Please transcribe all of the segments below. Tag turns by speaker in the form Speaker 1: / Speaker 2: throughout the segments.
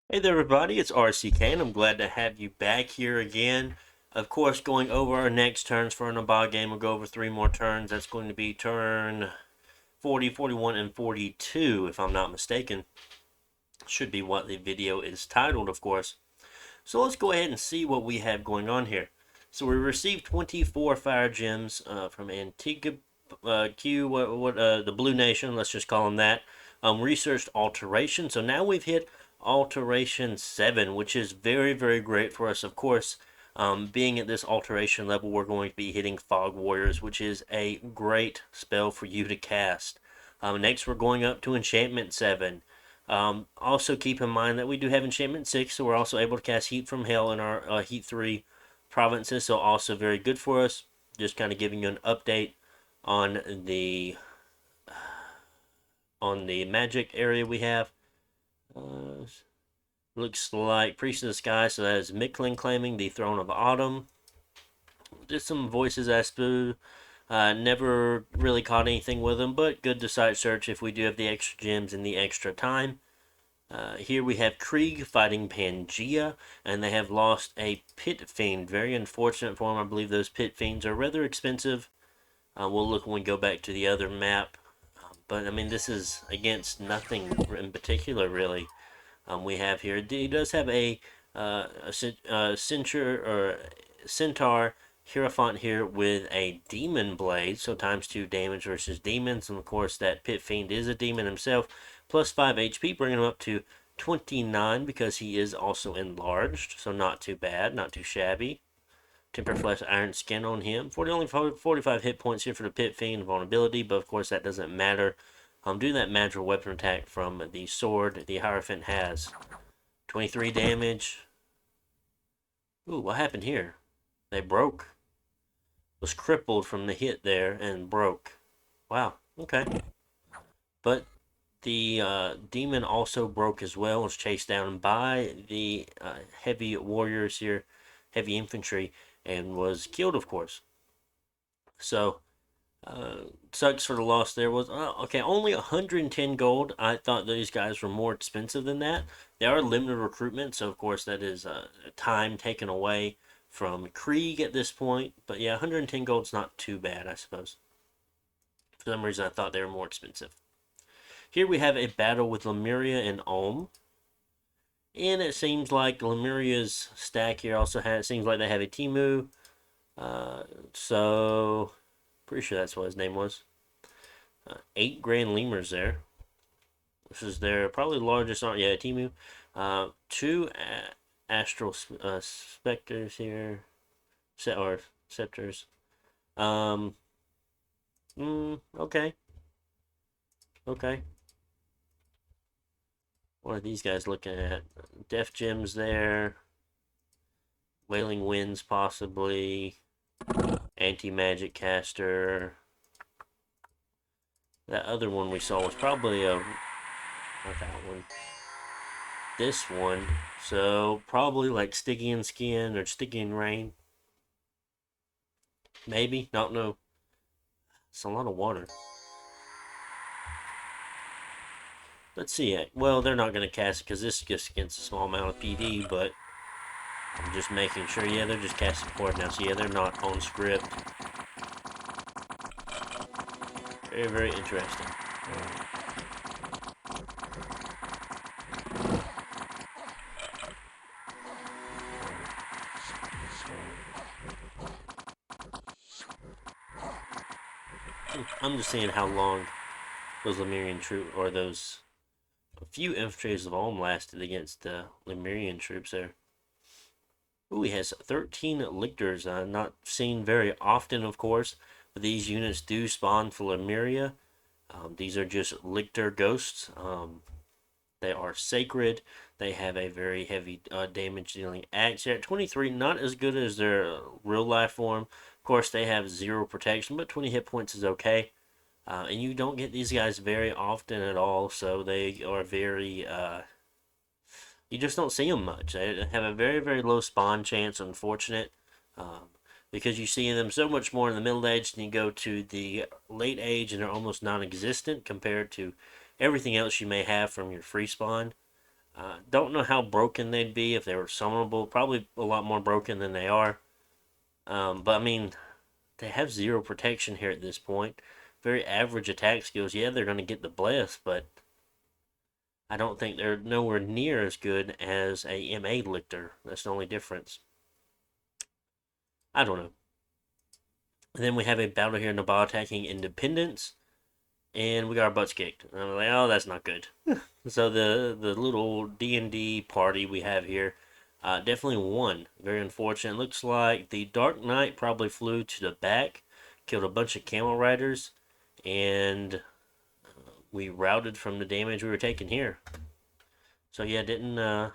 Speaker 1: Hey there, everybody. It's RCK, and I'm glad to have you back here again. Of course, going over our next turns for an Naba game. We'll go over three more turns. That's going to be turn 40, 41, and 42, if I'm not mistaken. Should be what the video is titled, of course. So let's go ahead and see what we have going on here. So we received 24 fire gems from Antigua Q, the Blue Nation. Let's just call them that. Researched alteration. So now we've hit alteration 7, which is very, very great for us. Of course, being at this alteration level, we're going to be hitting Fog Warriors, which is a great spell for you to cast. Next, we're going up to enchantment 7. Also keep in mind that we do have enchantment 6, so we're also able to cast Heat from Hell in our Heat 3 provinces, so also very good for us. Just kind of giving you an update on the magic area we have. Looks like Priest of the Sky, so that is Micklin claiming the Throne of Autumn. Just some voices I spewed. Never really caught anything with them, but good to site search if we do have the extra gems and the extra time. Here we have Krieg fighting Pangea, and they have lost a Pit Fiend. Very unfortunate for them. I believe those Pit Fiends are rather expensive. We'll look when we go back to the other map. But, I mean, this is against nothing in particular, really. We have here, he does have a Centaur Hierophant here with a Demon Blade, so times 2 damage versus demons, and of course that Pit Fiend is a demon himself, plus 5 HP, bringing him up to 29 because he is also enlarged, so not too bad, not too shabby. Temper Flesh Iron Skin on him. Only 45 hit points here for the Pit Fiend vulnerability, but of course that doesn't matter. Do that magical weapon attack from the sword the Hierophant has. 23 damage. Ooh, what happened here? They broke. Was crippled from the hit there and broke. Wow, okay. But the demon also broke as well, was chased down by the heavy warriors here, heavy infantry, and was killed, of course. So, sucks for the loss there. Was okay, only 110 gold. I thought these guys were more expensive than that. They are limited recruitment, so of course that is time taken away from Krieg at this point. But yeah, 110 gold's not too bad, I suppose. For some reason, I thought they were more expensive. Here we have a battle with Lemuria and Ulm. And it seems like Lemuria's stack here also has, it seems like they have a Timu. So, pretty sure that's what his name was. 8 grand lemurs there. This is their probably largest, yeah, Timu. 2 astral specters here, or scepters. Um, okay, okay. What are these guys looking at? Death gems there. Wailing winds possibly. Anti-magic caster. That other one we saw was probably not that one. This one. So probably like Stygian Skin or Stygian Rain. Maybe. Don't know. It's a lot of water. Let's see it. Well, they're not going to cast it because this is just against a small amount of PD, but I'm just making sure. Yeah, they're just casting for it now. So yeah, they're not on script. Very, very interesting. I'm just seeing how long those Lemurian troops, or those a few infantries of Ulm lasted against the Lemurian troops there. Ooh, he has 13 lictors. Not seen very often, of course, but these units do spawn for Lemuria. These are just lictor ghosts. They are sacred. They have a very heavy damage dealing axe. They're at 23, not as good as their real life form. Of course, they have 0 protection, but 20 hit points is okay. And you don't get these guys very often at all, so they are very, you just don't see them much. They have a very, very low spawn chance, unfortunate, because you see them so much more in the Middle Age than you go to the Late Age, and they're almost non existent compared to everything else you may have from your free spawn. Don't know how broken they'd be if they were summonable. Probably a lot more broken than they are. But I mean, they have zero protection here at this point. Very average attack skills. Yeah, they're going to get the bless, but I don't think they're nowhere near as good as a MA Lictor. That's the only difference. I don't know. And then we have a battle here, Naba attacking Independence, and we got our butts kicked. And I'm like, oh, that's not good. So the little D&D party we have here definitely won. Very unfortunate. Looks like the Dark Knight probably flew to the back, killed a bunch of camel riders, and we routed from the damage we were taking here. So yeah, didn't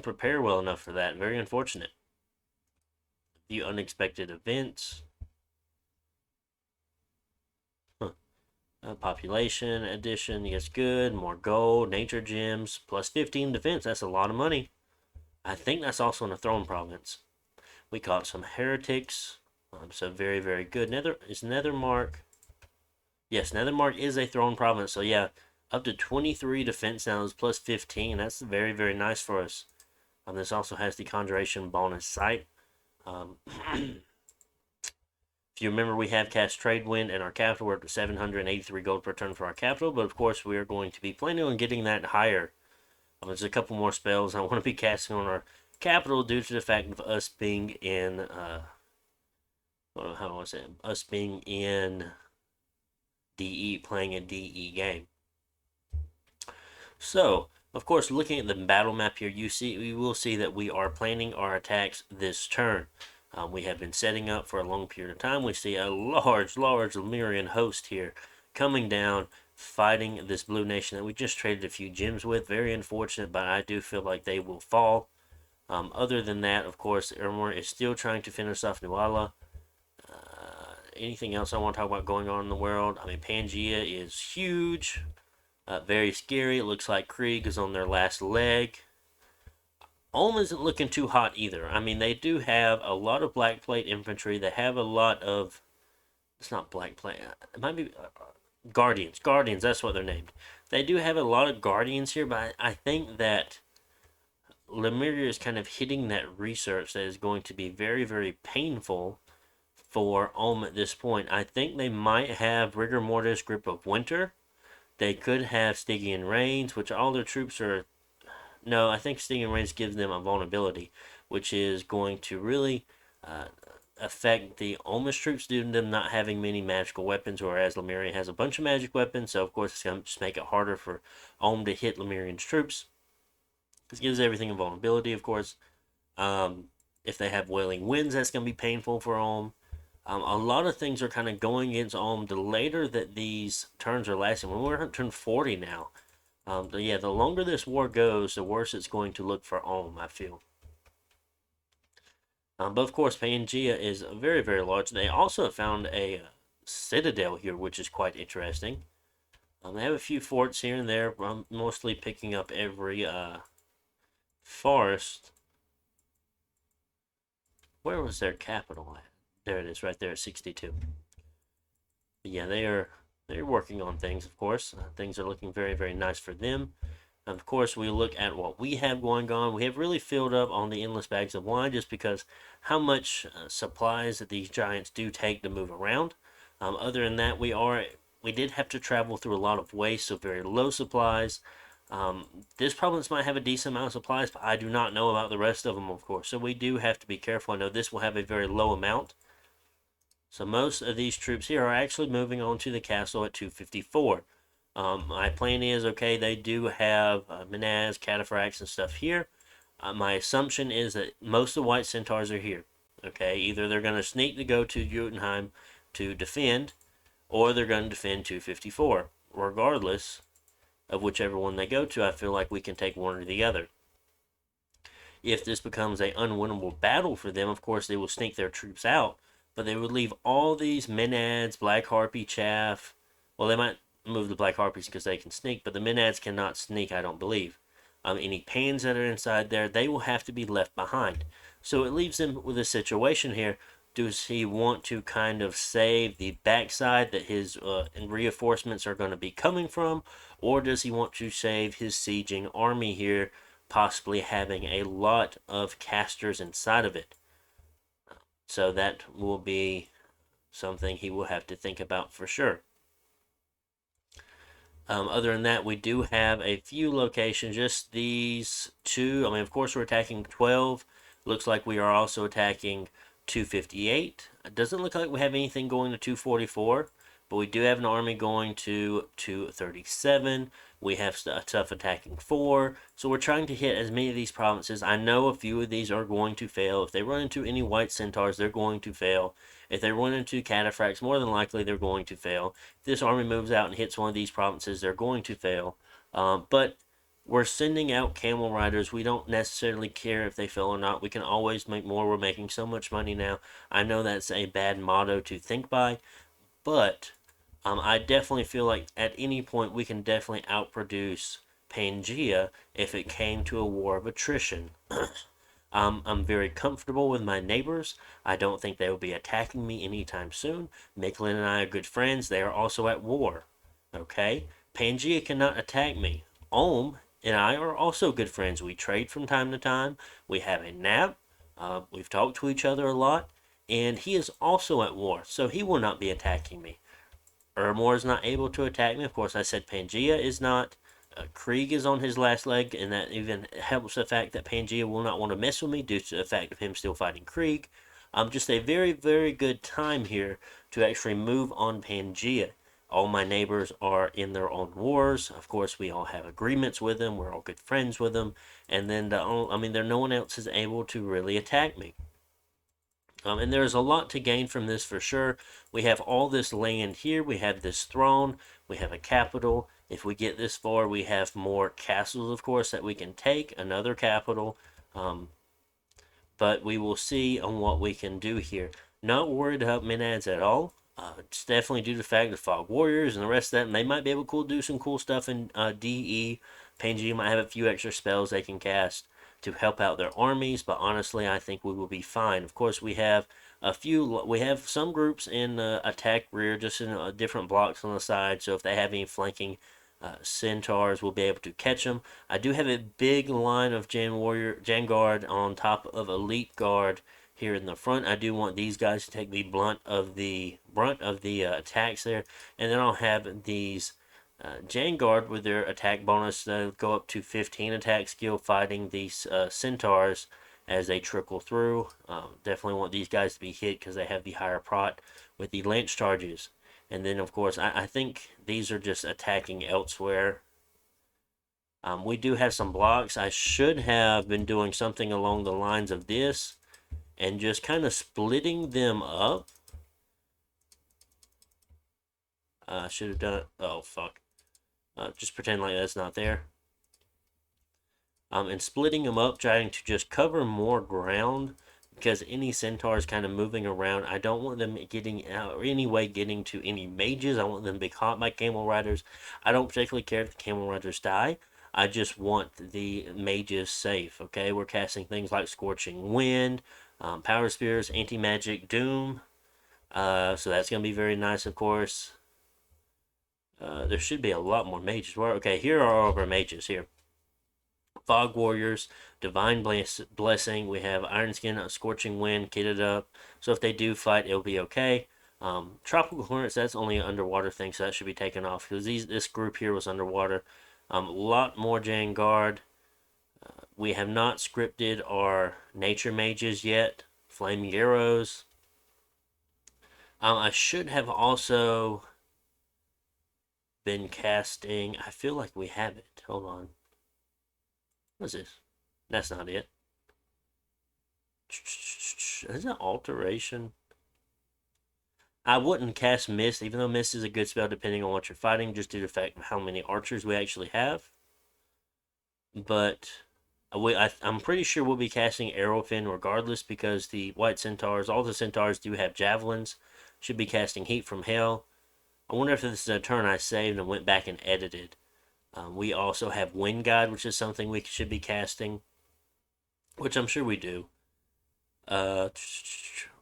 Speaker 1: prepare well enough for that. Very unfortunate. A few unexpected events. Population addition, yes, good. More gold, nature gems, plus 15 defense. That's a lot of money. I think that's also in the throne province. We caught some heretics. So very, very good. Nethermark. Yes, Nethermark is a throne province. So yeah, up to 23 defense now is plus 15. That's very, very nice for us. This also has the conjuration bonus sight. If you remember, we have cast Trade Wind and our capital. We're up to 783 gold per turn for our capital, but of course we are going to be planning on getting that higher. There's a couple more spells I want to be casting on our capital due to the fact of us being in, how do I say it? Us being in DE, playing a DE game. So, of course, looking at the battle map here, we will see that we are planning our attacks this turn. We have been setting up for a long period of time. We see a large Lemurian host here coming down, fighting this blue nation that we just traded a few gems with. Very unfortunate, but I do feel like they will fall. Other than that, of course, Ermor is still trying to finish off Nuala. Anything else I want to talk about going on in the world? I mean, Pangea is huge. Very scary. It looks like Krieg is on their last leg. Ulm isn't looking too hot either. I mean, they do have a lot of black plate infantry. They have a lot of... It's not black plate. It might be... Guardians. Guardians, that's what they're named. They do have a lot of Guardians here, but I think that Lemuria is kind of hitting that research that is going to be very, very painful for Ulm at this point. I think they might have Rigor Mortis, Grip of Winter. They could have Stygian Reigns, which all their troops are... No, I think Stygian Reigns gives them a vulnerability, which is going to really affect the Ulm's troops due to them not having many magical weapons, whereas Lemuria has a bunch of magic weapons, so of course it's going to just make it harder for Ulm to hit Lemurian's troops. This gives everything a vulnerability, of course. If they have Wailing Winds, that's going to be painful for Ulm. A lot of things are kind of going against Ulm. The later that these turns are lasting, we're on turn 40 now. Yeah, the longer this war goes, the worse it's going to look for Ulm, I feel. But of course, Pangea is very, very large. They also found a citadel here, which is quite interesting. They have a few forts here and there, mostly picking up every forest. Where was their capital at? There it is, right there, 62. But yeah, they're working on things, of course. Things are looking very, very nice for them. Of course, we look at what we have going on. We have really filled up on the endless bags of wine just because how much supplies that these giants do take to move around. Other than that, we did have to travel through a lot of waste, so very low supplies. This province might have a decent amount of supplies, but I do not know about the rest of them, of course. So we do have to be careful. I know this will have a very low amount. So most of these troops here are actually moving on to the castle at 254. My plan is, okay, they do have Menaz, Cataphracts, and stuff here. My assumption is that most of the White Centaurs are here. Okay, either they're going to sneak to go to Jotunheim to defend, or they're going to defend 254. Regardless of whichever one they go to, I feel like we can take one or the other. If this becomes an unwinnable battle for them, of course, they will sneak their troops out, but they would leave all these Menads, Black Harpy, Chaff. Well, they might move the Black Harpies because they can sneak, but the Menads cannot sneak, I don't believe. Any Pans that are inside there, they will have to be left behind. So it leaves them with a situation here Does he want to kind of save the backside that his reinforcements are going to be coming from, or does he want to save his sieging army here, possibly having a lot of casters inside of it? So that will be something he will have to think about for sure. Other than that, we do have a few locations, just these two. I mean, of course, we're attacking 12. Looks like we are also attacking 258. It doesn't look like we have anything going to 244, but we do have an army going to 237. We have stuff attacking 4. So we're trying to hit as many of these provinces. I know a few of these are going to fail. If they run into any white centaurs, they're going to fail. If they run into cataphracts, more than likely they're going to fail. If this army moves out and hits one of these provinces, they're going to fail. But we're sending out camel riders. We don't necessarily care if they fail or not. We can always make more. We're making so much money now. I know that's a bad motto to think by, but I definitely feel like at any point we can definitely outproduce Pangea if it came to a war of attrition. I'm very comfortable with my neighbors. I don't think they will be attacking me anytime soon. Miklin and I are good friends. They are also at war. Okay? Pangea cannot attack me. Ohm and I are also good friends. We trade from time to time. We have a nap. We've talked to each other a lot. And he is also at war, so he will not be attacking me. Ermor is not able to attack me. Of course, I said Pangea is not. Krieg is on his last leg, and that even helps the fact that Pangea will not want to mess with me due to the fact of him still fighting Krieg. Just a very, very good time here to actually move on Pangea. All my neighbors are in their own wars. Of course, we all have agreements with them. We're all good friends with them. And then, no one else is able to really attack me. And there's a lot to gain from this for sure. We have all this land here. We have this throne. We have a capital. If we get this far, we have more castles, of course, that we can take. Another capital. But we will see on what we can do here. Not worried about Menads at all. It's definitely due to the fact of Fog Warriors and the rest of them. They might be able to do some cool stuff in DE. Pangea might have a few extra spells they can cast to help out their armies, but honestly, I think we will be fine. Of course, we have some groups in attack rear, just in different blocks on the side, so if they have any flanking centaurs, we'll be able to catch them. I do have a big line of Jan Guard on top of Elite Guard here in the front. I do want these guys to take the brunt of the attacks there, and then I'll have these Jangard with their attack bonus go up to 15 attack skill fighting these centaurs as they trickle through. Definitely want these guys to be hit because they have the higher prot with the lance charges. And then, of course, I think these are just attacking elsewhere. We do have some blocks. I should have been doing something along the lines of this and just kind of splitting them up. I should have done it. Oh, fuck. Just pretend like that's not there. And splitting them up, trying to just cover more ground because any centaurs kind of moving around, I don't want them getting out or anyway getting to any mages. I want them to be caught by camel riders. I don't particularly care if the camel riders die. I just want the mages safe. Okay, we're casting things like Scorching Wind, Power Spears, Anti-Magic, Doom. So that's going to be very nice, of course. There should be a lot more mages. Okay, here are all of our mages here. Fog Warriors, Divine Blessing. We have Iron Skin, Scorching Wind, kitted up. So if they do fight, it'll be okay. Tropical Hornets, that's only an underwater thing, so that should be taken off because this group here was underwater. A lot more Jangard. We have not scripted our Nature Mages yet. Flaming Arrows. I should have also been casting. I feel like we have it. Hold on. What's this? That's not it. Is that alteration? I wouldn't cast Mist, even though Mist is a good spell depending on what you're fighting, just due to the fact of how many archers we actually have. But I'm pretty sure we'll be casting Arrowfin regardless because the white centaurs, all the centaurs do have javelins. Should be casting Heat from Hell. I wonder if this is a turn I saved and went back and edited. We also have Wind Guide, which is something we should be casting, which I'm sure we do.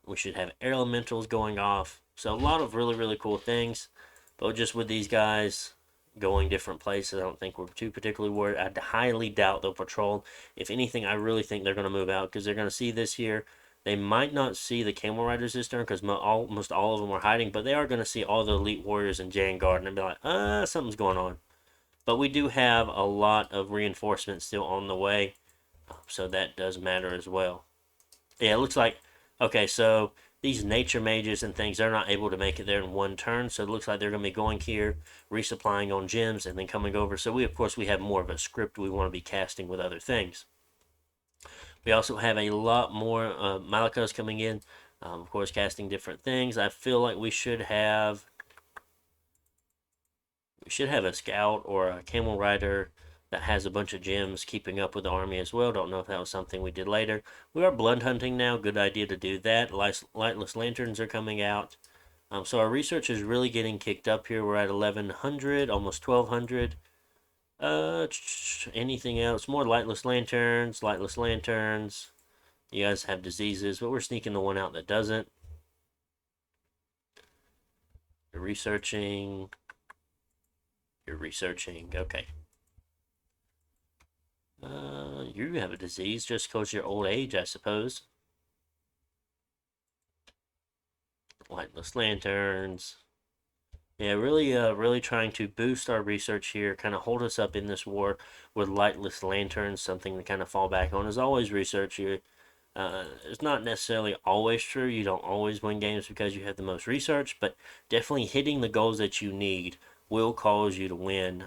Speaker 1: We should have air elementals going off. So a lot of really, really cool things. But just with these guys going different places, I don't think we're too particularly worried. I highly doubt they'll patrol. If anything, I really think they're going to move out because they're going to see this here. They might not see the Camel Riders this turn because almost all of them are hiding, but they are going to see all the Elite Warriors and Vanguard and be like, something's going on. But we do have a lot of reinforcements still on the way, so that does matter as well. Yeah, it looks like, okay, so these nature mages and things, they're not able to make it there in one turn, so it looks like they're going to be going here, resupplying on gems, and then coming over. So we, of course, we have more of a script we want to be casting with other things. We also have a lot more Malakas coming in, of course, casting different things. I feel like we should have a scout or a camel rider that has a bunch of gems keeping up with the army as well. Don't know if that was something we did later. We are blood hunting now. Good idea to do that. Lightless lanterns are coming out. So our research is really getting kicked up here. We're at 1100, almost 1200. Anything else? More lightless lanterns. Lightless lanterns. You guys have diseases, but we're sneaking the one out that doesn't. You're researching. You're researching. Okay. You have a disease just because you're old age, I suppose. Lightless lanterns. Yeah, really trying to boost our research here, kind of hold us up in this war with lightless lanterns, something to kind of fall back on. As always, research here. It's not necessarily always true. You don't always win games because you have the most research, but definitely hitting the goals that you need will cause you to win,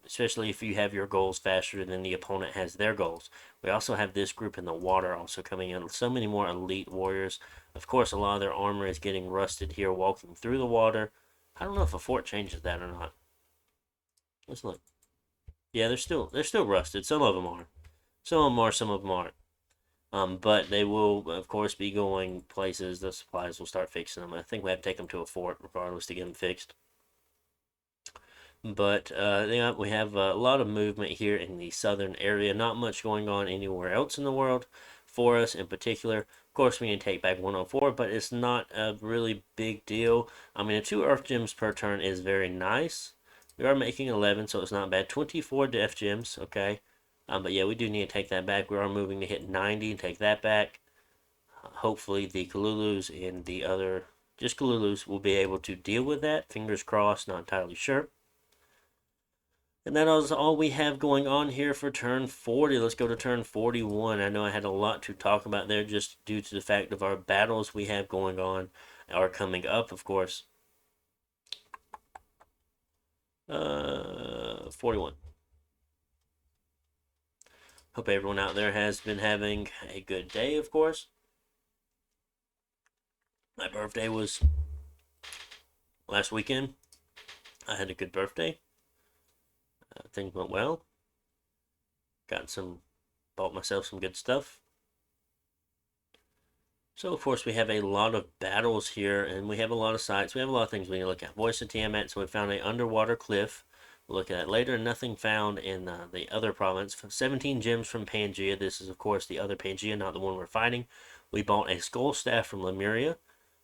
Speaker 1: especially if you have your goals faster than the opponent has their goals. We also have this group in the water also coming in. So many more elite warriors. Of course, a lot of their armor is getting rusted here walking through the water. I don't know if a fort changes that or not. Let's look. Yeah, they're still rusted. Some of them are. Some of them are, some of them aren't. But they will, of course, be going places. The supplies will start fixing them. I think we have to take them to a fort, regardless, to get them fixed. But yeah, we have a lot of movement here in the southern area. Not much going on anywhere else in the world for us in particular. Of course, we need to take back 104, but it's not a really big deal. I mean, 2 Earth Gems per turn is very nice. We are making 11, so it's not bad. 24 Death Gems, okay. But yeah, we do need to take that back. We are moving to hit 90 and take that back. Hopefully the Kalulus and the other, just Kalulus, will be able to deal with that. Fingers crossed, not entirely sure. And that is all we have going on here for turn 40. Let's go to turn 41. I know I had a lot to talk about there just due to the fact of our battles we have going on, are coming up, of course. 41. Hope everyone out there has been having a good day, of course. My birthday was last weekend. I had a good birthday. Things went well. Bought myself some good stuff. So, of course, we have a lot of battles here, and we have a lot of sites. We have a lot of things we need to look at. Voice of Tiamat, so we found an underwater cliff. We'll look at that later. Nothing found in the other province. 17 gems from Pangea. This is, of course, the other Pangea, not the one we're fighting. We bought a skull staff from Lemuria.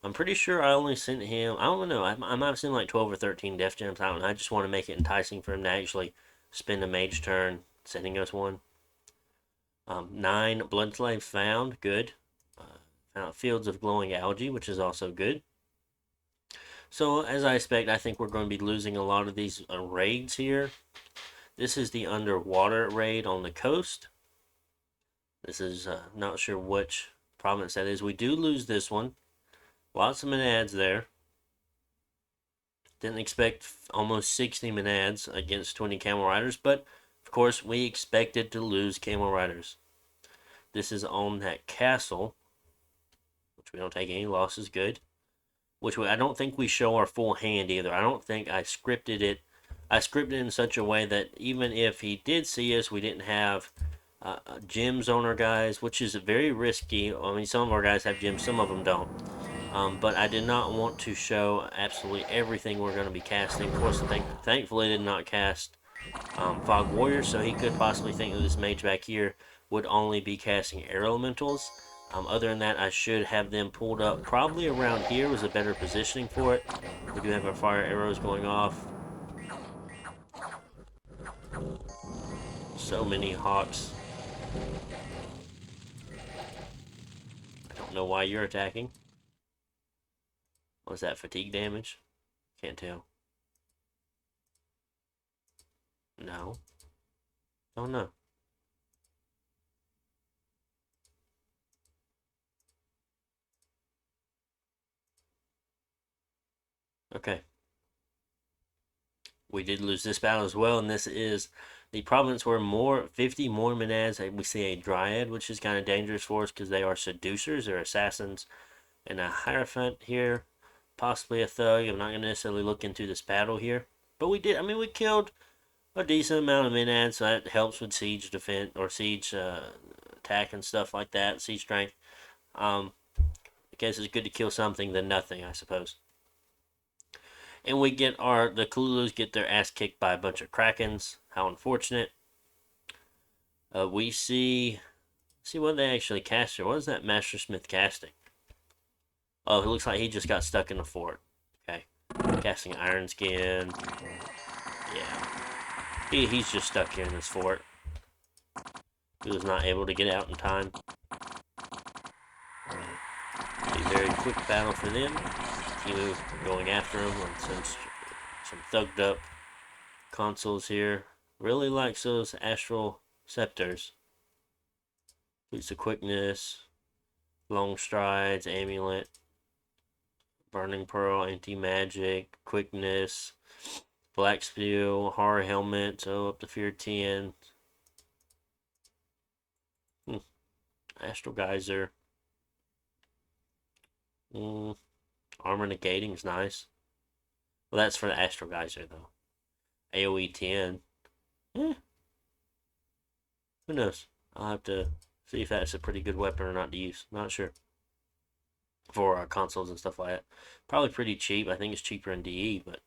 Speaker 1: I'm pretty sure I only sent him, I don't know, I might have sent like 12 or 13 Death Gems. I don't know. I just want to make it enticing for him to actually spend a mage turn sending us one. 9 Blood Slave found. Good. Found fields of glowing algae, which is also good. So, as I expect, I think we're going to be losing a lot of these raids here. This is the underwater raid on the coast. This is not sure which province that is. We do lose this one. Lots of menads there. Didn't expect almost 60 menads against 20 camel riders, but of course we expected to lose camel riders. This is on that castle, which we don't take any losses. Good. I don't think we show our full hand either. I don't think I scripted it. I scripted it in such a way that even if he did see us, we didn't have gems on our guys, which is very risky. I mean, some of our guys have gems, some of them don't. But I did not want to show absolutely everything we're going to be casting. Of course, thankfully did not cast Fog Warrior, so he could possibly think that this mage back here would only be casting air elementals. Other than that, I should have them pulled up. Probably around here was a better positioning for it. We do have our fire arrows going off. So many hawks. I don't know why you're attacking. Was that fatigue damage? Can't tell. No. Don't know. Okay. We did lose this battle as well, and this is the province where 50 more Menads. We see a Dryad, which is kind of dangerous for us because they are seducers, they're assassins, and a Hierophant here, possibly a Thug. I'm not going to necessarily look into this battle here, but we did. I mean, we killed a decent amount of Menads, so that helps with siege defense or siege attack and stuff like that, siege strength. I guess it's good to kill something than nothing, I suppose. And we get the Kulus get their ass kicked by a bunch of Krakens. How unfortunate. We see what they actually cast here. What is that Master Smith casting? Oh, it looks like he just got stuck in the fort. Okay. Casting Iron Skin. Yeah. He's just stuck here in this fort. He was not able to get out in time. A very quick battle for them. Timu going after him on some thugged up consoles here. Really likes those astral scepters. Boots of quickness, long strides, amulet, burning pearl, anti-magic, quickness, black spew, horror helmet, so up to fear 10. Astral geyser. Armor negating is nice. Well, that's for the astral geyser though. AoE 10. Who knows? I'll have to see if that's a pretty good weapon or not to use. Not sure. For consoles and stuff like that. Probably pretty cheap. I think it's cheaper in DE, but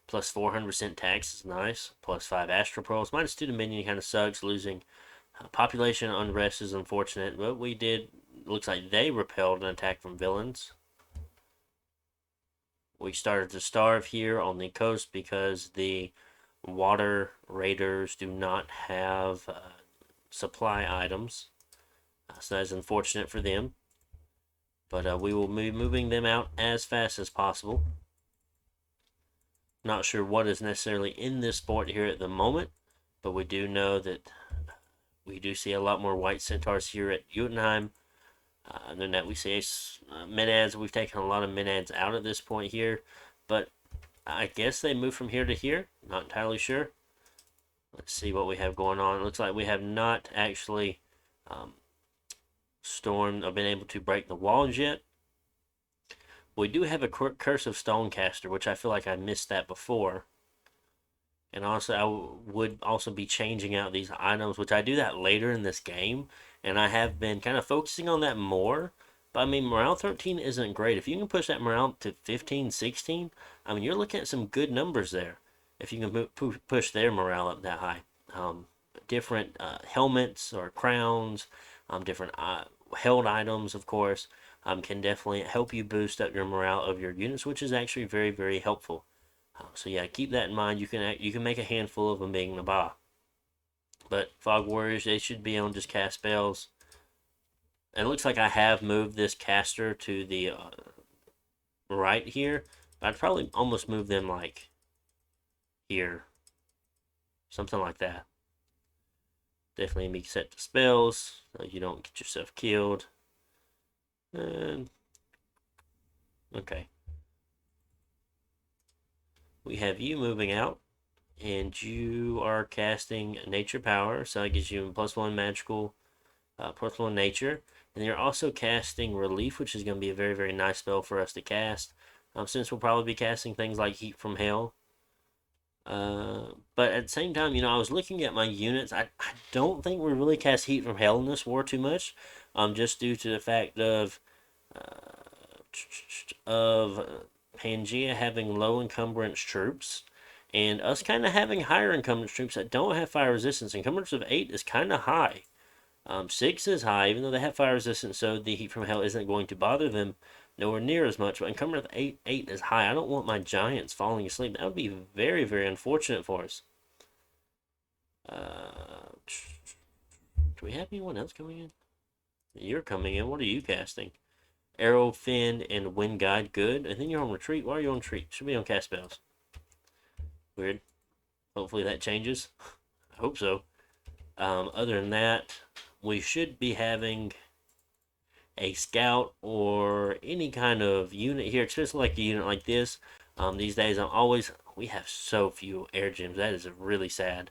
Speaker 1: plus 400% tax is nice. Plus 5 Astral Pearls. Minus 2 Dominion kind of sucks. Losing population unrest is unfortunate, but we did. Looks like they repelled an attack from villains. We started to starve here on the coast because the water raiders do not have supply items. So that's unfortunate for them. But we will be moving them out as fast as possible. Not sure what is necessarily in this fort here at the moment, but we do know that we do see a lot more white centaurs here at Jotunheim. Other than that, we see Menads. We've taken a lot of Menads out at this point here, but I guess they moved from here to here. Not entirely sure. Let's see what we have going on. It looks like we have not actually stormed or been able to break the walls yet. We do have a Curse of Stonecaster, which I feel like I missed that before. And also, I would also be changing out these items, which I do that later in this game. And I have been kind of focusing on that more. But I mean, morale 13 isn't great. If you can push that morale to 15, 16, I mean, you're looking at some good numbers there. If you can push their morale up that high. Different helmets or crowns, different held items, of course, can definitely help you boost up your morale of your units, which is actually very, very helpful. So yeah, keep that in mind. You can make a handful of them being Naba. But Fog Warriors, they should be able to just cast spells. And it looks like I have moved this caster to the right here. I'd probably almost move them like here. Something like that. Definitely be set to spells so you don't get yourself killed. And okay. We have you moving out. And you are casting Nature Power, so that gives you +1 magical, +1 nature. And you're also casting Relief, which is going to be a very, very nice spell for us to cast. Since we'll probably be casting things like Heat from Hell. But at the same time, I was looking at my units. I don't think we really cast Heat from Hell in this war too much. Just due to the fact of Pangea having low encumbrance troops. And us kind of having higher encumbrance troops that don't have fire resistance. Encumbrance of 8 is kind of high. 6 is high, even though they have fire resistance, so the heat from hell isn't going to bother them nowhere near as much. But in coming with 8, 8 is high. I don't want my giants falling asleep. That would be very, very unfortunate for us. Do we have anyone else coming in? You're coming in. What are you casting? Arrow, Fin, and Wind Guide. Good. And then you're on retreat. Why are you on retreat? Should be on cast spells. Weird. Hopefully that changes. I hope so. Other than that, we should be having a scout or any kind of unit here, especially like a unit like this. These days, we have so few air gems. That is really sad.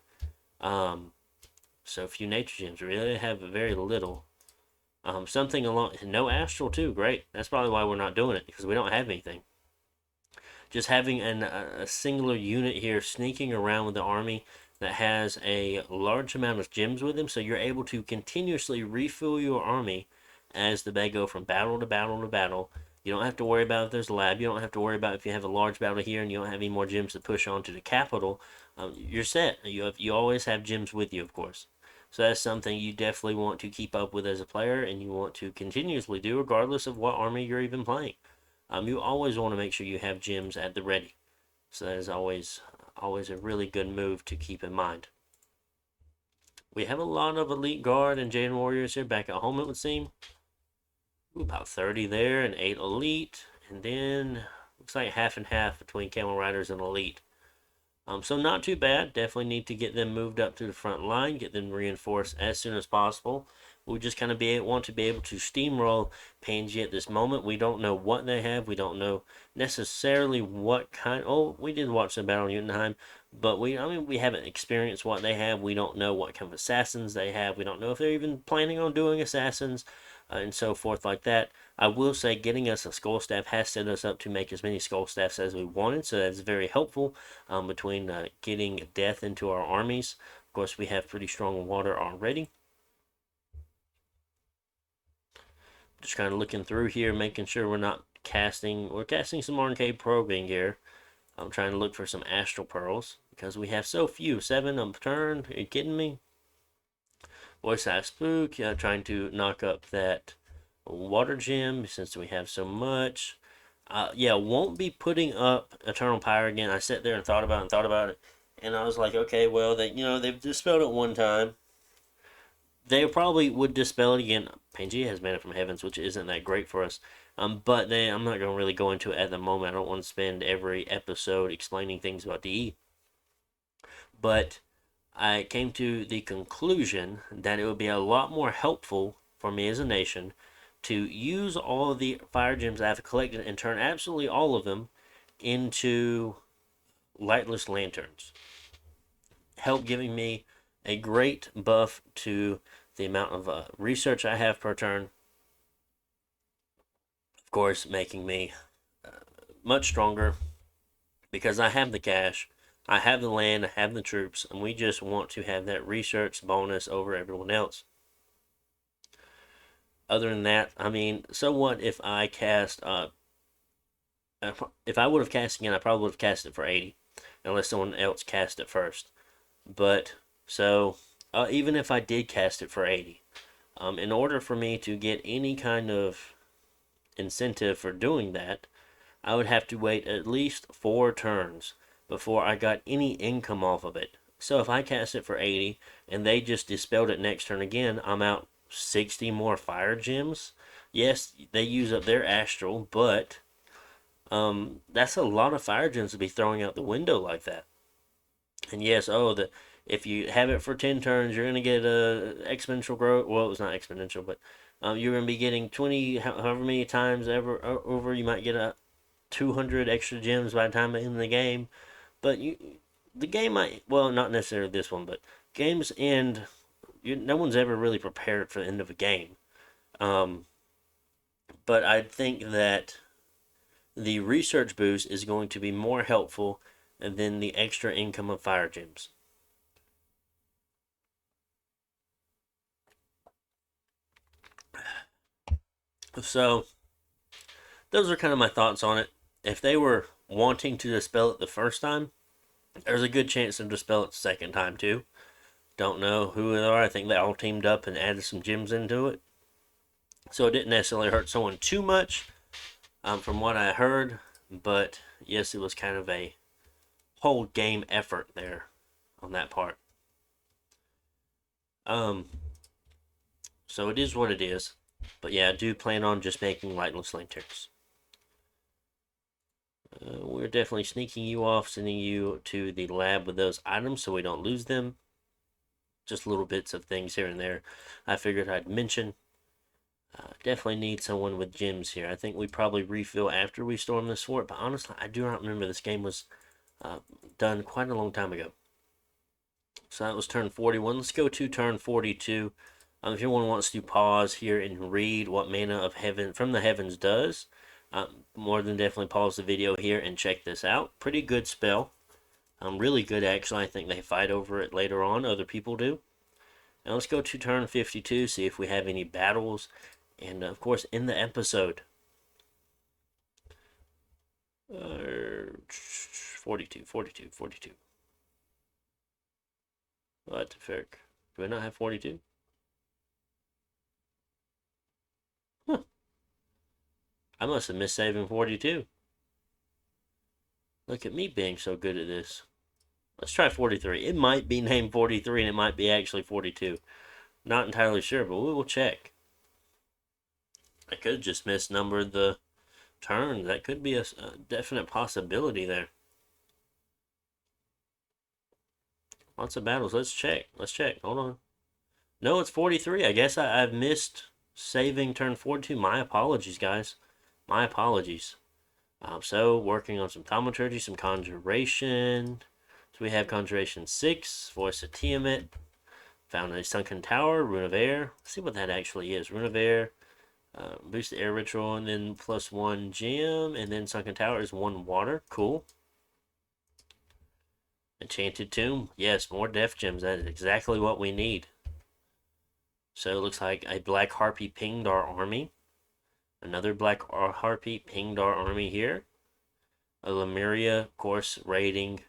Speaker 1: So few nature gems. We really have very little. Something along, no astral too. Great. That's probably why we're not doing it, because we don't have anything. Just having a singular unit here sneaking around with the army that has a large amount of gems with them, so you're able to continuously refill your army as they go from battle to battle to battle. You don't have to worry about if there's a lab. You don't have to worry about if you have a large battle here and you don't have any more gems to push on to the capital. You're set. You always have gems with you, of course. So that's something you definitely want to keep up with as a player, and you want to continuously do regardless of what army you're even playing. You always want to make sure you have gems at the ready. So that is always a really good move to keep in mind. We have a lot of elite guard and Jade warriors here back at home, it would seem. Ooh, about 30 there and 8 elite. And then looks like half and half between camel riders and elite. So not too bad. Definitely need to get them moved up to the front line, get them reinforced as soon as possible. We just kind of want to be able to steamroll Pangaea at this moment. We don't know what they have. We don't know necessarily what kind. Oh, we did watch the battle in Jotunheim, but we haven't experienced what they have. We don't know what kind of assassins they have. We don't know if they're even planning on doing assassins, and so forth like that. I will say getting us a skull staff has set us up to make as many skull staffs as we wanted, so that's very helpful between getting death into our armies. Of course, we have pretty strong water already. Just kind of looking through here, making sure we're casting some arcade probing here. I'm trying to look for some astral pearls because we have so few. 7 on turn. Are you kidding me? Voice Eye Spook, trying to knock up that water gem since we have so much. Won't be putting up Eternal Pyre again. I sat there and thought about it, and I was like, okay, well, they've dispelled it one time. They probably would dispel it again. Pangaea has Mana from Heavens, which isn't that great for us. I'm not going to really go into it at the moment. I don't want to spend every episode explaining things about DE. But I came to the conclusion that it would be a lot more helpful for me as a nation to use all of the fire gems I have collected and turn absolutely all of them into lightless lanterns. Help giving me a great buff to the amount of research I have per turn. Of course, making me much stronger because I have the cash, I have the land, I have the troops, and we just want to have that research bonus over everyone else. Other than that, so what if I cast, if I would have cast again, I probably would have cast it for 80, unless someone else cast it first. But, even if I did cast it for 80, in order for me to get any kind of incentive for doing that, I would have to wait at least 4 turns before I got any income off of it. So if I cast it for 80 and they just dispelled it next turn again, I'm out 60 more fire gems. Yes, they use up their astral, but that's a lot of fire gems to be throwing out the window like that. And yes, if you have it for 10 turns, you're going to get a exponential growth. Well, it's not exponential, but you're going to be getting 20, however many times over. You might get a 200 extra gems by the time in the game. But the game might, well, not necessarily this one, but games end. No one's ever really prepared for the end of a game. But I think that the research boost is going to be more helpful than the extra income of fire gems. So, those are kind of my thoughts on it. If they were wanting to dispel it the first time, there's a good chance to dispel it the second time too. Don't know who they are. I think they all teamed up and added some gems into it. So it didn't necessarily hurt someone too much, from what I heard. But yes, it was kind of a whole game effort there on that part. Um, so it is what it is. But yeah, I do plan on just making lightless lanterns. We're definitely sneaking you off, sending you to the lab with those items so we don't lose them. Just little bits of things here and there I figured I'd mention. Definitely need someone with gems here. I think we probably refill after we storm this fort, but honestly, I do not remember. This game was done quite a long time ago. So that was turn 41. Let's go to turn 42. If anyone wants to pause here and read what Mana of Heaven from the Heavens does, more than definitely pause the video here and check this out. Pretty good spell. Really good, actually. I think they fight over it later on. Other people do. Now let's go to turn 52, see if we have any battles. And, of course, in the episode. 42, 42, 42. What the frick? Do I not have 42? Huh. I must have missed saving 42. Look at me being so good at this. Let's try 43. It might be named 43 and it might be actually 42. Not entirely sure, but we will check. I could just misnumber the turns. That could be a definite possibility there. Lots of battles. Let's check. Hold on. No, it's 43. I guess I've missed saving turn 42. My apologies, guys. My apologies. So, working on some thaumaturgy, some conjuration. So we have Conjuration 6, Voice of Tiamat. Found a Sunken Tower, Rune of Air. Let's see what that actually is. Rune of Air. Boost the air ritual, and then +1 gem. And then Sunken Tower is 1 water. Cool. Enchanted Tomb. Yes, more Death Gems. That is exactly what we need. So it looks like a Black Harpy pinged our army. Another Black Harpy pinged our army here. A Lemuria, of course, raiding,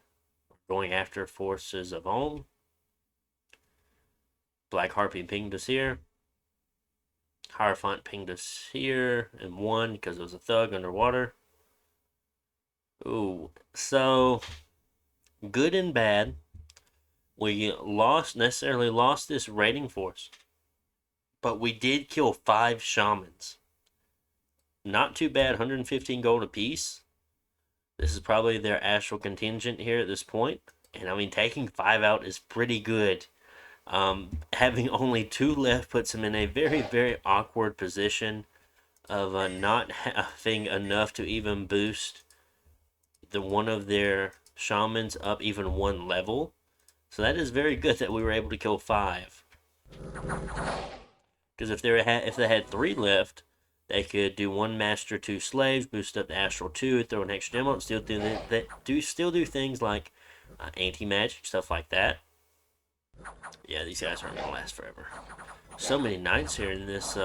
Speaker 1: going after forces of Ulm. Black Harpy pinged us here. Hierophant pinged us here and won because it was a thug underwater. Ooh, so good and bad. We necessarily lost this raiding force, but we did kill 5 shamans. Not too bad, 115 gold apiece. This is probably their astral contingent here at this point. And I mean, taking 5 out is pretty good. Having only 2 left puts them in a very, very awkward position of not having enough to even boost one of their shamans up even 1 level. So that is very good that we were able to kill 5. Because if they had 3 left, they could do 1 master, 2 slaves, boost up the astral 2, throw an extra gem on, still do things like anti-magic, stuff like that. Yeah, these guys aren't gonna last forever. So many knights here in this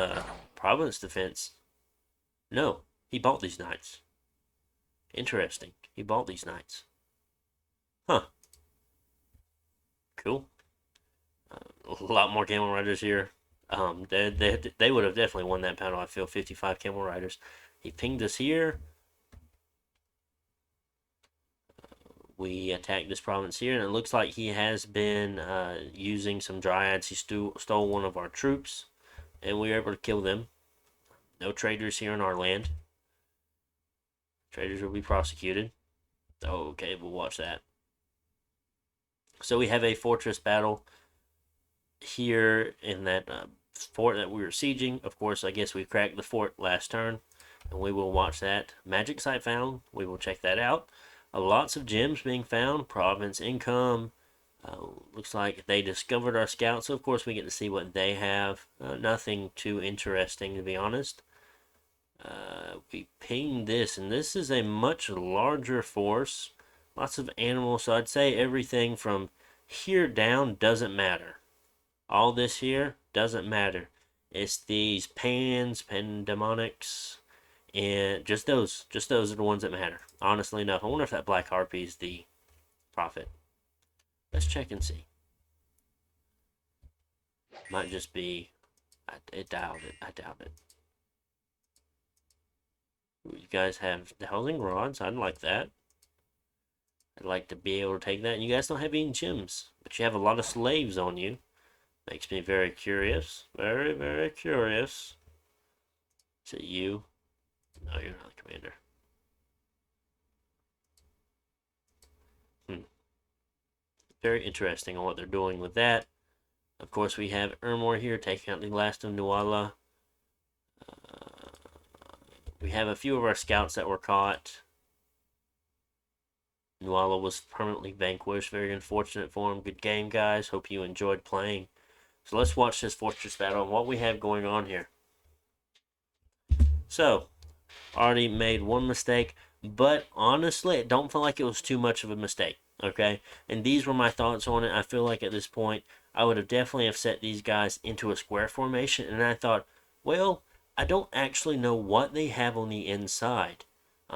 Speaker 1: province defense. No, he bought these knights. Interesting. He bought these knights. Huh. Cool. A lot more camel riders here. They would have definitely won that battle. I feel 55 camel riders. He pinged us here. We attacked this province here, and it looks like he has been using some dryads. He stole one of our troops, and we were able to kill them. No traders here in our land. Traders will be prosecuted. Oh, okay, we'll watch that. So we have a fortress battle here in that fort that we were sieging. Of course, I guess we cracked the fort last turn, and we will watch that. Magic site found. We will check that out. Lots of gems being found. Province income. Looks like they discovered our scouts, so of course we get to see what they have. Nothing too interesting, to be honest. We pinged this, and this is a much larger force. Lots of animals, so I'd say everything from here down doesn't matter. All this here doesn't matter. It's these pandemonics, and just those are the ones that matter. Honestly enough, I wonder if that Black Harpy is the prophet. Let's check and see. Might just be. I doubt it. I doubt it. You guys have the housing rods. I'd like that. I'd like to be able to take that. And you guys don't have any gems, but you have a lot of slaves on you. Makes me very curious. Very, very curious. Is it you? No, you're not the commander. Very interesting on what they're doing with that. Of course, we have Ermor here taking out the last of Nuala. We have a few of our scouts that were caught. Nuala was permanently vanquished. Very unfortunate for him. Good game, guys. Hope you enjoyed playing. So let's watch this fortress battle and what we have going on here. So, already made one mistake, but honestly, I don't feel like it was too much of a mistake. Okay, and these were my thoughts on it. I feel like at this point, I would have definitely have set these guys into a square formation, and I thought, well, I don't actually know what they have on the inside.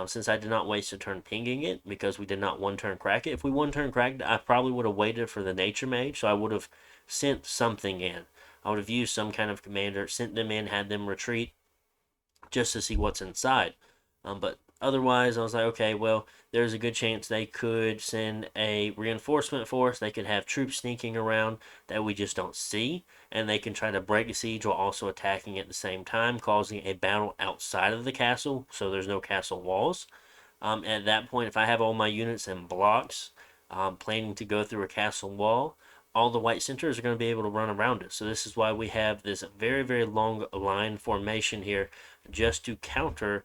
Speaker 1: Since I did not waste a turn pinging it because we did not one turn crack it. If we one turn cracked it, I probably would have waited for the nature mage, so I would have sent something in. I would have used some kind of commander, sent them in, had them retreat, just to see what's inside. But otherwise, I was like, okay, well, there's a good chance they could send a reinforcement force. They could have troops sneaking around that we just don't see, and they can try to break a siege while also attacking at the same time, causing a battle outside of the castle, so there's no castle walls. At that point, if I have all my units in blocks, planning to go through a castle wall, all the white centers are going to be able to run around it. So this is why we have this very, very long line formation here, just to counter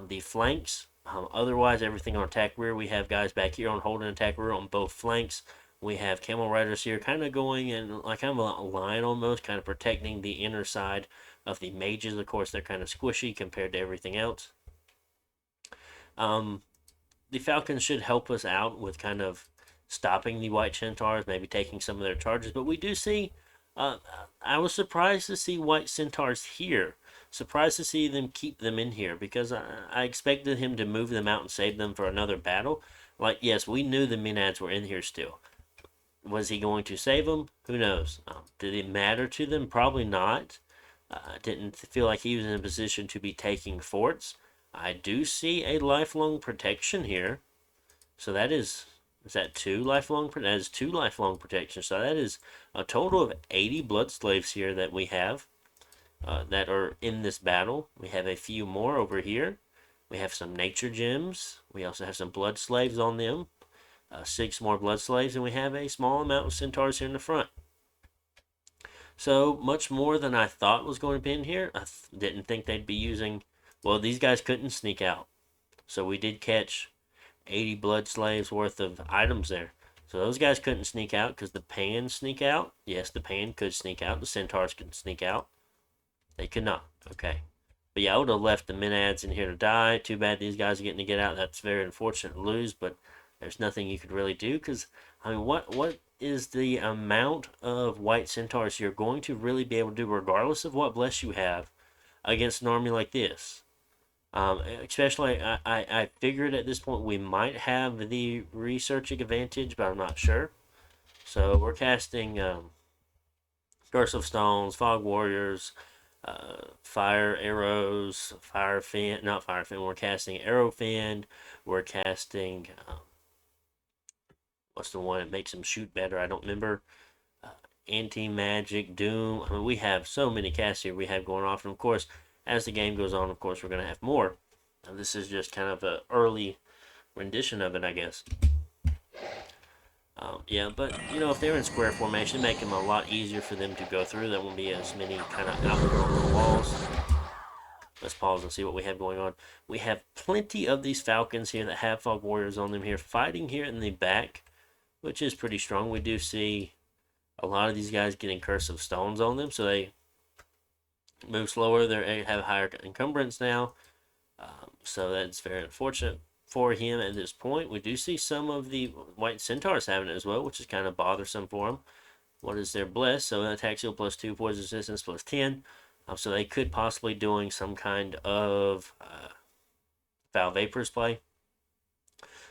Speaker 1: the flanks. Otherwise, everything on attack rear, we have guys back here on hold and attack rear on both flanks. We have camel riders here kind of going in like kind of a line almost, kind of protecting the inner side of the mages. Of course, they're kind of squishy compared to everything else. The Falcons should help us out with kind of stopping the White Centaurs, maybe taking some of their charges. But we do see, I was surprised to see White Centaurs here. Surprised to see them keep them in here because I expected him to move them out and save them for another battle. Like, yes, we knew the Menads were in here still. Was he going to save them? Who knows? Did it matter to them? Probably not. Didn't feel like he was in a position to be taking forts. I do see a lifelong protection here. So that is that two lifelong? That is two lifelong protections. So that is a total of 80 blood slaves here that we have that are in this battle. We have a few more over here. We have some nature gems. We also have some blood slaves on them. 6 more blood slaves, and we have a small amount of centaurs here in the front. So much more than I thought was going to be in here. I didn't think they'd be using. Well, these guys couldn't sneak out, so we did catch 80 blood slaves worth of items there. So those guys couldn't sneak out because the pan sneak out. Yes, the pan could sneak out. The centaurs could sneak out. They could not. Okay. But yeah, I would have left the Menads in here to die. Too bad these guys are getting to get out. That's very unfortunate to lose, but there's nothing you could really do because, I mean, what is the amount of white centaurs you're going to really be able to do regardless of what bless you have against an army like this? Especially, I figured at this point we might have the researching advantage, but I'm not sure. So we're casting Curse of Stones, Fog Warriors, Fire Arrows, Fire Fin, not Fire Fin. We're casting Arrow Fin. We're casting what's the one that makes them shoot better? I don't remember. Anti Magic, Doom. I mean, we have so many casts here we have going off, and of course, as the game goes on, of course, we're going to have more. Now, this is just kind of an early rendition of it, I guess. Yeah, but you know, if they're in square formation, it make them a lot easier for them to go through. There won't be as many kind of out on the walls. Let's pause and see what we have going on. We have plenty of these falcons here that have fog warriors on them here, fighting here in the back, which is pretty strong. We do see a lot of these guys getting Curse of Stones on them, so they move slower. They have higher encumbrance now, so that's very unfortunate for him at this point. We do see some of the white centaurs having it as well, which is kind of bothersome for them. What is their bless? So attack shield +2, poison resistance +10. So they could possibly doing some kind of foul vapors play.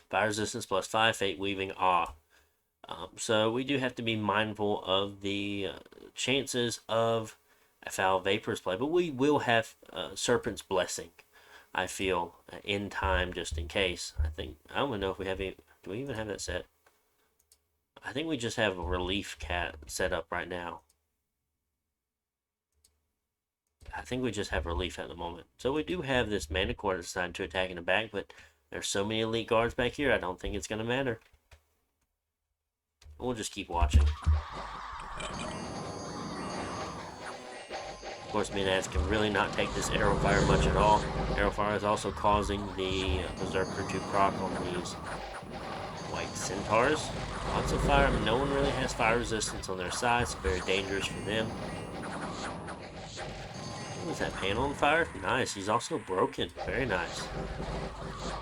Speaker 1: Fire resistance +5, fate weaving, awe. So we do have to be mindful of the chances of a foul Vapor's play, but we will have Serpent's Blessing, I feel, in time just in case. I don't even know if we have do we even have that set? I think we just have a Relief Cat set up right now. I think we just have Relief at the moment. So we do have this Mana Core assigned to attack in the back, but there's so many elite guards back here, I don't think it's going to matter. We'll just keep watching. Of course, Minas can really not take this Arrow Fire much at all. Arrow Fire is also causing the Berserker to proc on these White Centaurs. Lots of fire. No one really has fire resistance on their side, so very dangerous for them. What was that panel on fire? Nice. He's also broken. Very nice.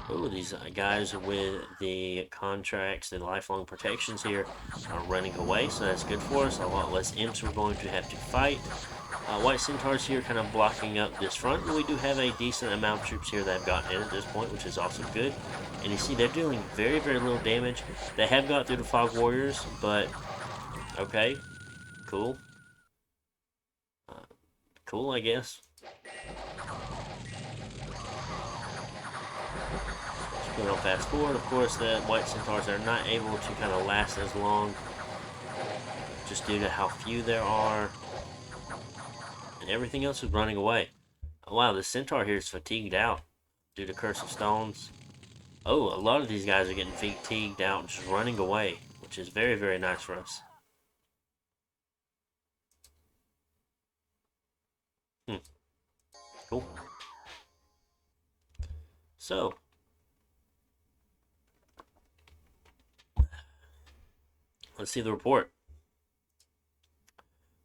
Speaker 1: Oh, these guys with the contracts and lifelong protections here are running away, so that's good for us. A lot less imps we're going to have to fight. White Centaurs here kind of blocking up this front, and we do have a decent amount of troops here that have gotten in at this point, which is also good. And you see they're doing very, very little damage. They have got through the Fog Warriors, but okay, cool. Cool, I guess. Just put on fast forward. Of course, the White Centaurs are not able to kind of last as long, just due to how few there are. And everything else is running away. Oh, wow, the Centaur here is fatigued out due to Curse of Stones. Oh, a lot of these guys are getting fatigued out, just running away, which is very, very nice for us. Cool. So, let's see the report.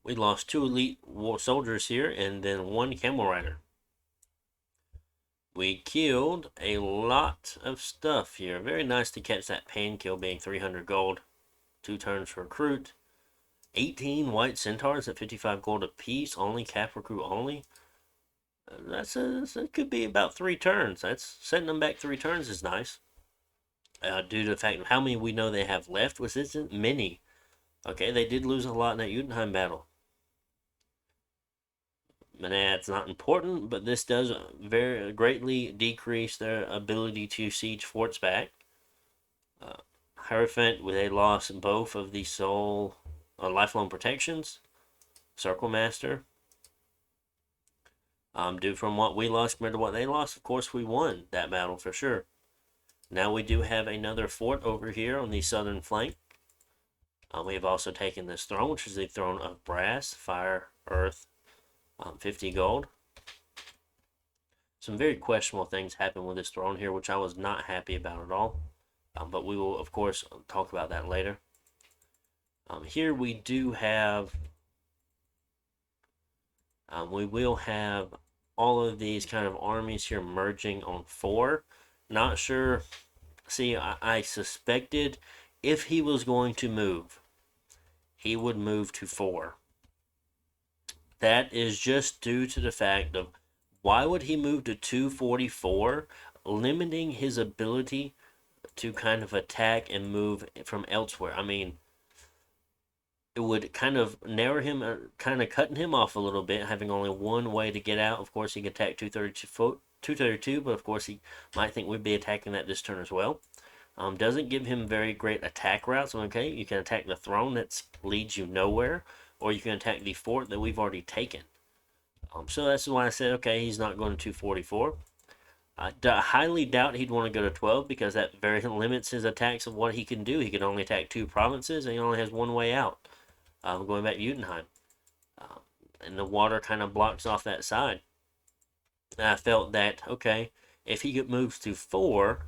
Speaker 1: We lost 2 elite soldiers here and then 1 camel rider. We killed a lot of stuff here. Very nice to catch that pain kill being 300 gold. 2 turns for recruit. 18 white centaurs at 55 gold apiece. Only cap recruit only. That could be about 3 turns. That's setting them back 3 turns is nice. Due to the fact of how many we know they have left, which isn't many. Okay, they did lose a lot in that Jotunheim battle. It's not important, but this does very greatly decrease their ability to siege forts back. Hierophant, they lost both of the soul lifelong protections. Circle Master. Due from what we lost compared to what they lost, of course we won that battle for sure. Now we do have another fort over here on the southern flank. We have also taken this throne, which is the throne of brass, fire, earth, 50 gold. Some very questionable things happened with this throne here, which I was not happy about at all. But we will, of course, talk about that later. Here we do have, we will have all of these kind of armies here merging on 4. Not sure. See, I suspected if he was going to move, he would move to 4. That is just due to the fact of why would he move to 244, limiting his ability to kind of attack and move from elsewhere. I mean, it would kind of narrow him, kind of cutting him off a little bit, having only one way to get out. Of course, he can attack 232, but of course he might think we'd be attacking that this turn as well. Doesn't give him very great attack routes. Okay, you can attack the throne that leads you nowhere, or you can attack the fort that we've already taken. So that's why I said, okay, he's not going to 244. I highly doubt he'd want to go to 12 because that very limits his attacks of what he can do. He can only attack 2 provinces and he only has one way out. Going back to Jotunheim. And the water kind of blocks off that side. And I felt that, okay, if he moves to 4,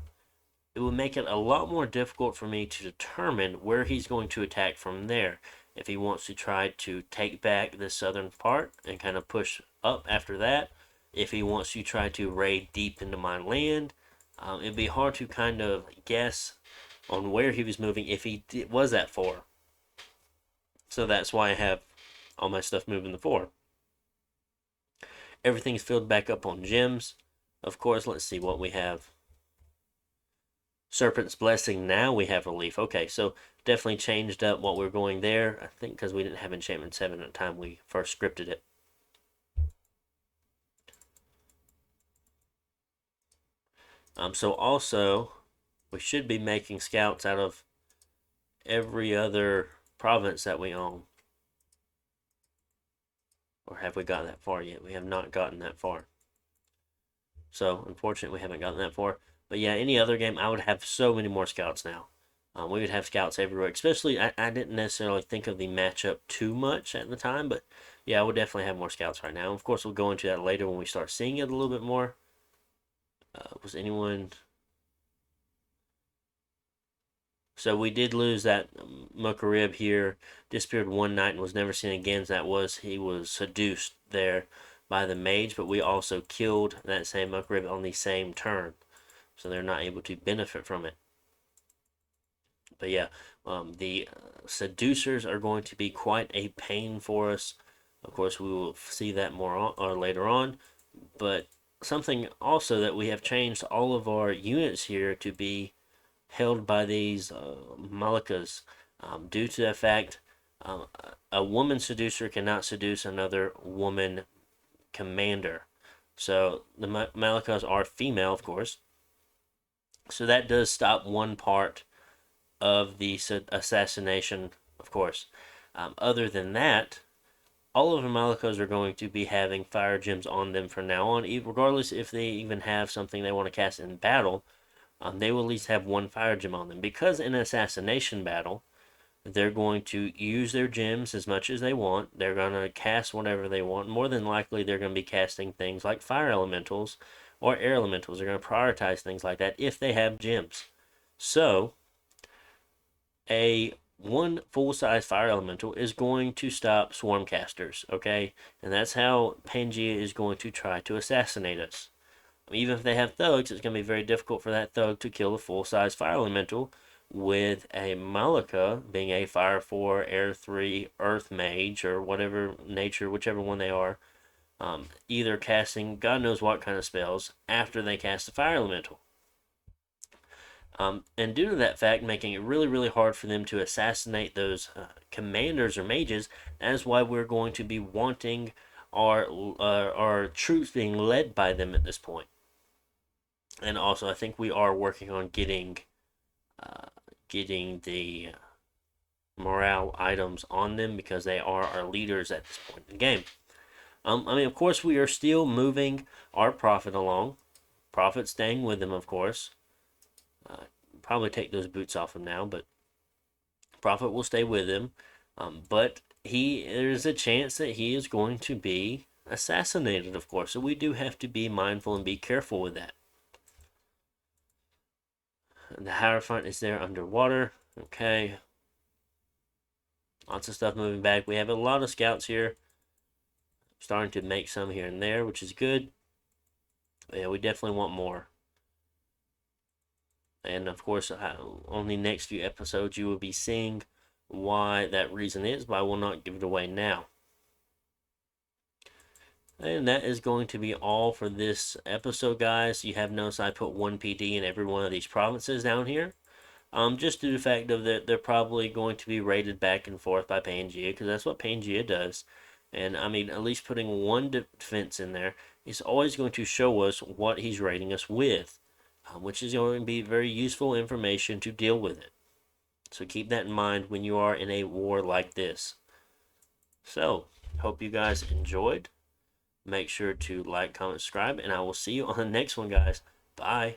Speaker 1: it would make it a lot more difficult for me to determine where he's going to attack from there. If he wants to try to take back the southern part and kind of push up after that, if he wants to try to raid deep into my land, it'd be hard to kind of guess on where he was moving if he was at 4. So that's why I have all my stuff moving to 4. Everything's filled back up on gems. Of course, let's see what we have. Serpent's Blessing, now we have relief. Okay, so definitely changed up what we're going there. I think because we didn't have Enchantment 7 at the time we first scripted it. So also, we should be making scouts out of every other province that we own. Or have we got that far yet? We have not gotten that far. So, unfortunately, we haven't gotten that far. But yeah, any other game, I would have so many more scouts now. We would have scouts everywhere. Especially, I didn't necessarily think of the matchup too much at the time, but yeah, I would definitely have more scouts right now. Of course, we'll go into that later when we start seeing it a little bit more. Was anyone... So we did lose that Muckarib here. Disappeared one night and was never seen again. He was seduced there by the mage, but we also killed that same Muckarib on the same turn. So they're not able to benefit from it. But yeah, the seducers are going to be quite a pain for us. Of course, we will see that more on, or later on. But something also that we have changed all of our units here to be held by these Malikas, due to the fact a woman seducer cannot seduce another woman commander. So the Malikas are female, of course. So that does stop one part of the assassination, of course. Other than that, all of the Malikas are going to be having fire gems on them from now on, regardless if they even have something they want to cast in battle. They will at least have one fire gem on them. Because in an assassination battle, they're going to use their gems as much as they want. They're going to cast whatever they want. More than likely, they're going to be casting things like fire elementals or air elementals. They're going to prioritize things like that if they have gems. So, a one full-size fire elemental is going to stop swarm casters, okay? And that's how Pangaea is going to try to assassinate us. Even if they have thugs, it's going to be very difficult for that thug to kill a full-size fire elemental, with a Malika being a Fire 4, Air 3, Earth Mage, or whatever nature, whichever one they are, either casting God knows what kind of spells after they cast the fire elemental. And due to that fact, making it really, really hard for them to assassinate those commanders or mages. That is why we're going to be wanting our troops being led by them at this point. And also, I think we are working on getting the morale items on them, because they are our leaders at this point in the game. I mean, of course, we are still moving our Prophet along. Prophet staying with them, of course. Probably take those boots off him now, but Prophet will stay with him. But there's a chance that he is going to be assassinated, of course. So we do have to be mindful and be careful with that. The Hierophant is there underwater. Okay. Lots of stuff moving back. We have a lot of scouts here. Starting to make some here and there, which is good. But yeah, we definitely want more. And of course, on the next few episodes, you will be seeing why that reason is, but I will not give it away now. And that is going to be all for this episode, guys. You have noticed I put 1 PD in every one of these provinces down here. Just due to the fact of that they're probably going to be rated back and forth by Pangaea, because that's what Pangaea does. And I mean, at least putting one defense in there is always going to show us what he's rating us with, which is going to be very useful information to deal with it. So keep that in mind when you are in a war like this. So, hope you guys enjoyed. Make sure to like, comment, subscribe, and I will see you on the next one, guys. Bye.